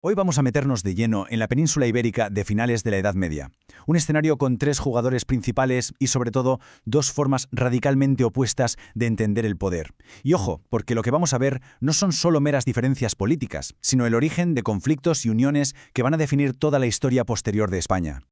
Hoy vamos a meternos de lleno en la península ibérica de finales de la Edad Media. Un escenario con tres jugadores principales y, sobre todo, dos formas radicalmente opuestas de entender el poder. Y ojo, porque lo que vamos a ver no son solo meras diferencias políticas, sino el origen de conflictos y uniones que van a definir toda la historia posterior de España.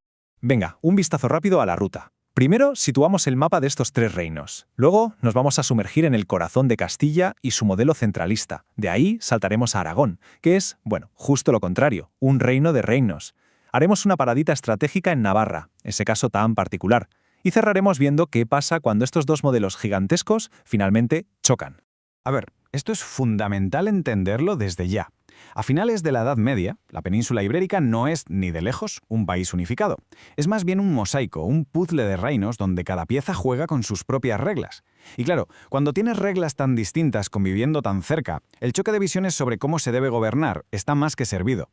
Venga, un vistazo rápido a la ruta. Primero, situamos el mapa de estos tres reinos. Luego, nos vamos a sumergir en el corazón de Castilla y su modelo centralista. De ahí saltaremos a Aragón, que es, bueno, justo lo contrario, un reino de reinos. Haremos una paradita estratégica en Navarra, ese caso tan particular. Y cerraremos viendo qué pasa cuando estos dos modelos gigantescos finalmente chocan. A ver, esto es fundamental entenderlo desde ya. A finales de la Edad Media, la península ibérica no es, ni de lejos, un país unificado. Es más bien un mosaico, un puzzle de reinos donde cada pieza juega con sus propias reglas. Y claro, cuando tienes reglas tan distintas conviviendo tan cerca, el choque de visiones sobre cómo se debe gobernar está más que servido.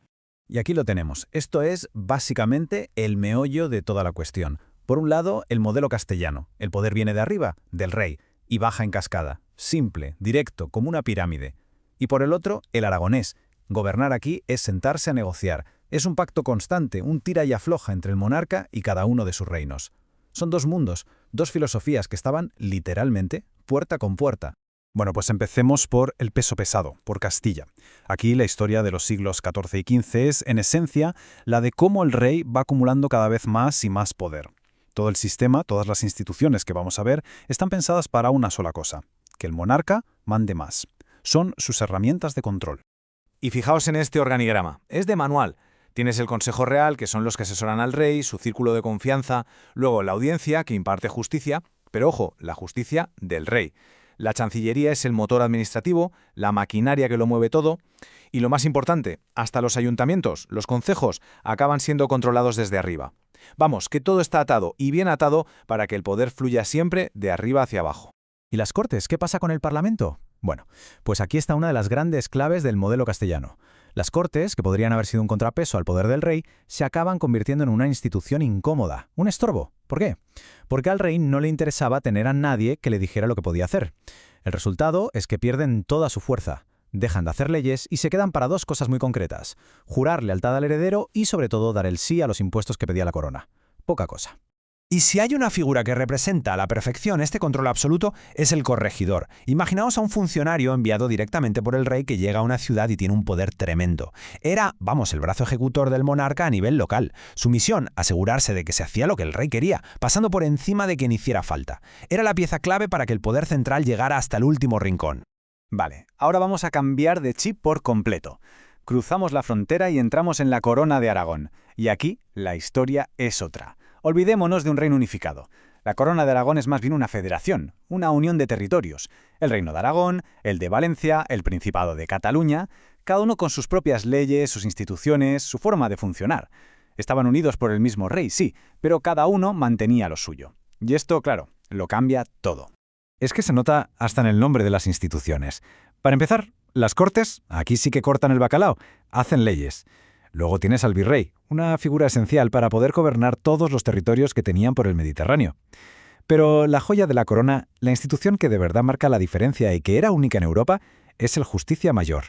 Y aquí lo tenemos. Esto es, básicamente, el meollo de toda la cuestión. Por un lado, el modelo castellano. El poder viene de arriba, del rey, y baja en cascada. Simple, directo, como una pirámide. Y por el otro, el aragonés. Gobernar aquí es sentarse a negociar. Es un pacto constante, un tira y afloja entre el monarca y cada uno de sus reinos. Son dos mundos, dos filosofías que estaban, literalmente, puerta con puerta. Bueno, pues empecemos por el peso pesado, por Castilla. Aquí la historia de los siglos XIV y XV es, en esencia, la de cómo el rey va acumulando cada vez más y más poder. Todo el sistema, todas las instituciones que vamos a ver, están pensadas para una sola cosa: que el monarca mande más. Son sus herramientas de control. Y fijaos en este organigrama, es de manual. Tienes el Consejo Real, que son los que asesoran al rey, su círculo de confianza, luego la audiencia, que imparte justicia, pero ojo, la justicia del rey. La Chancillería es el motor administrativo, la maquinaria que lo mueve todo, y lo más importante, hasta los ayuntamientos, los concejos, acaban siendo controlados desde arriba. Vamos, que todo está atado, y bien atado, para que el poder fluya siempre de arriba hacia abajo. ¿Y las Cortes? ¿Qué pasa con el Parlamento? Bueno, pues aquí está una de las grandes claves del modelo castellano. Las Cortes, que podrían haber sido un contrapeso al poder del rey, se acaban convirtiendo en una institución incómoda, un estorbo. ¿Por qué? Porque al rey no le interesaba tener a nadie que le dijera lo que podía hacer. El resultado es que pierden toda su fuerza, dejan de hacer leyes y se quedan para dos cosas muy concretas: jurar lealtad al heredero y, sobre todo, dar el sí a los impuestos que pedía la corona. Poca cosa. Y si hay una figura que representa a la perfección este control absoluto, es el corregidor. Imaginaos a un funcionario enviado directamente por el rey que llega a una ciudad y tiene un poder tremendo. Era, el brazo ejecutor del monarca a nivel local. Su misión, asegurarse de que se hacía lo que el rey quería, pasando por encima de quien hiciera falta. Era la pieza clave para que el poder central llegara hasta el último rincón. Vale, ahora vamos a cambiar de chip por completo. Cruzamos la frontera y entramos en la Corona de Aragón. Y aquí la historia es otra. Olvidémonos de un reino unificado. La Corona de Aragón es más bien una federación, una unión de territorios. El Reino de Aragón, el de Valencia, el Principado de Cataluña, cada uno con sus propias leyes, sus instituciones, su forma de funcionar. Estaban unidos por el mismo rey, sí, pero cada uno mantenía lo suyo. Y esto, claro, lo cambia todo. Es que se nota hasta en el nombre de las instituciones. Para empezar, las Cortes, aquí sí que cortan el bacalao, hacen leyes. Luego tienes al virrey, una figura esencial para poder gobernar todos los territorios que tenían por el Mediterráneo. Pero la joya de la corona, la institución que de verdad marca la diferencia y que era única en Europa, es el Justicia Mayor.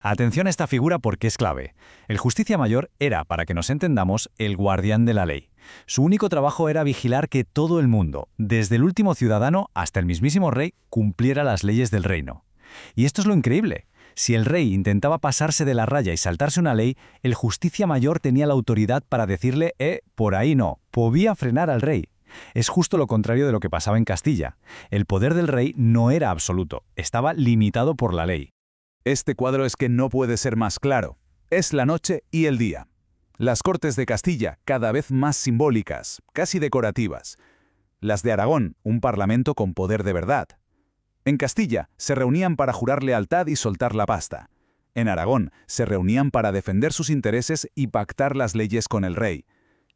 Atención a esta figura porque es clave. El Justicia Mayor era, para que nos entendamos, el guardián de la ley. Su único trabajo era vigilar que todo el mundo, desde el último ciudadano hasta el mismísimo rey, cumpliera las leyes del reino. Y esto es lo increíble. Si el rey intentaba pasarse de la raya y saltarse una ley, el Justicia Mayor tenía la autoridad para decirle, por ahí no, podía frenar al rey. Es justo lo contrario de lo que pasaba en Castilla. El poder del rey no era absoluto, estaba limitado por la ley. Este cuadro es que no puede ser más claro. Es la noche y el día. Las Cortes de Castilla, cada vez más simbólicas, casi decorativas. Las de Aragón, un parlamento con poder de verdad. En Castilla se reunían para jurar lealtad y soltar la pasta. En Aragón se reunían para defender sus intereses y pactar las leyes con el rey.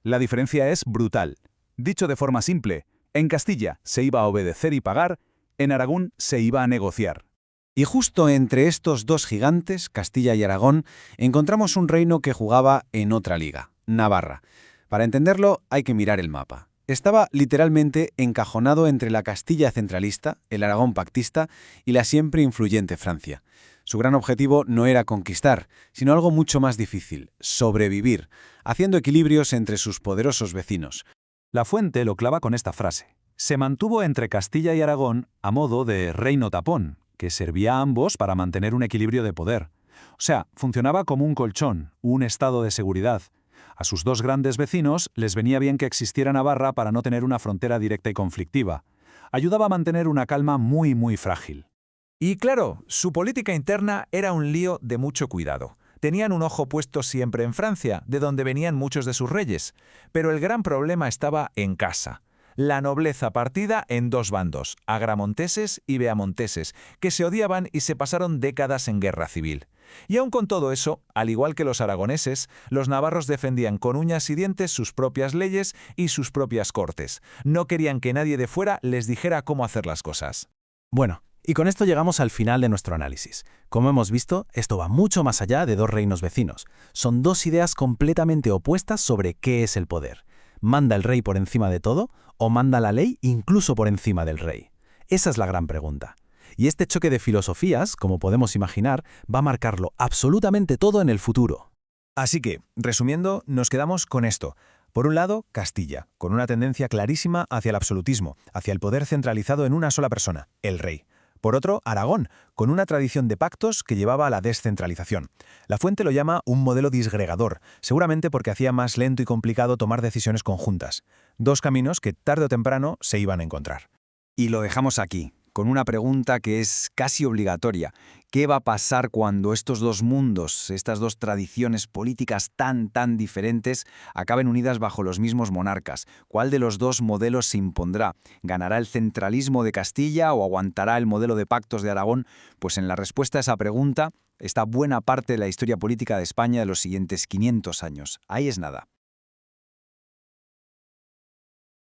La diferencia es brutal. Dicho de forma simple, en Castilla se iba a obedecer y pagar, en Aragón se iba a negociar. Y justo entre estos dos gigantes, Castilla y Aragón, encontramos un reino que jugaba en otra liga, Navarra. Para entenderlo hay que mirar el mapa. Estaba literalmente encajonado entre la Castilla centralista, el Aragón pactista y la siempre influyente Francia. Su gran objetivo no era conquistar, sino algo mucho más difícil, sobrevivir, haciendo equilibrios entre sus poderosos vecinos. La fuente lo clava con esta frase. Se mantuvo entre Castilla y Aragón a modo de reino tapón, que servía a ambos para mantener un equilibrio de poder. O sea, funcionaba como un colchón, un estado de seguridad. A sus dos grandes vecinos les venía bien que existiera Navarra para no tener una frontera directa y conflictiva. Ayudaba a mantener una calma muy frágil. Y claro, su política interna era un lío de mucho cuidado. Tenían un ojo puesto siempre en Francia, de donde venían muchos de sus reyes. Pero el gran problema estaba en casa. La nobleza partida en dos bandos, agramonteses y beamonteses, que se odiaban y se pasaron décadas en guerra civil. Y aun con todo eso, al igual que los aragoneses, los navarros defendían con uñas y dientes sus propias leyes y sus propias cortes. No querían que nadie de fuera les dijera cómo hacer las cosas. Bueno, y con esto llegamos al final de nuestro análisis. Como hemos visto, esto va mucho más allá de dos reinos vecinos. Son dos ideas completamente opuestas sobre qué es el poder. ¿Manda el rey por encima de todo o manda la ley incluso por encima del rey? Esa es la gran pregunta. Y este choque de filosofías, como podemos imaginar, va a marcarlo absolutamente todo en el futuro. Así que, resumiendo, nos quedamos con esto. Por un lado, Castilla, con una tendencia clarísima hacia el absolutismo, hacia el poder centralizado en una sola persona, el rey. Por otro, Aragón, con una tradición de pactos que llevaba a la descentralización. La fuente lo llama un modelo disgregador, seguramente porque hacía más lento y complicado tomar decisiones conjuntas. Dos caminos que tarde o temprano se iban a encontrar. Y lo dejamos aquí, con una pregunta que es casi obligatoria. ¿Qué va a pasar cuando estos dos mundos, estas dos tradiciones políticas tan diferentes, acaben unidas bajo los mismos monarcas? ¿Cuál de los dos modelos se impondrá? ¿Ganará el centralismo de Castilla o aguantará el modelo de pactos de Aragón? Pues en la respuesta a esa pregunta está buena parte de la historia política de España de los siguientes 500 años. Ahí es nada.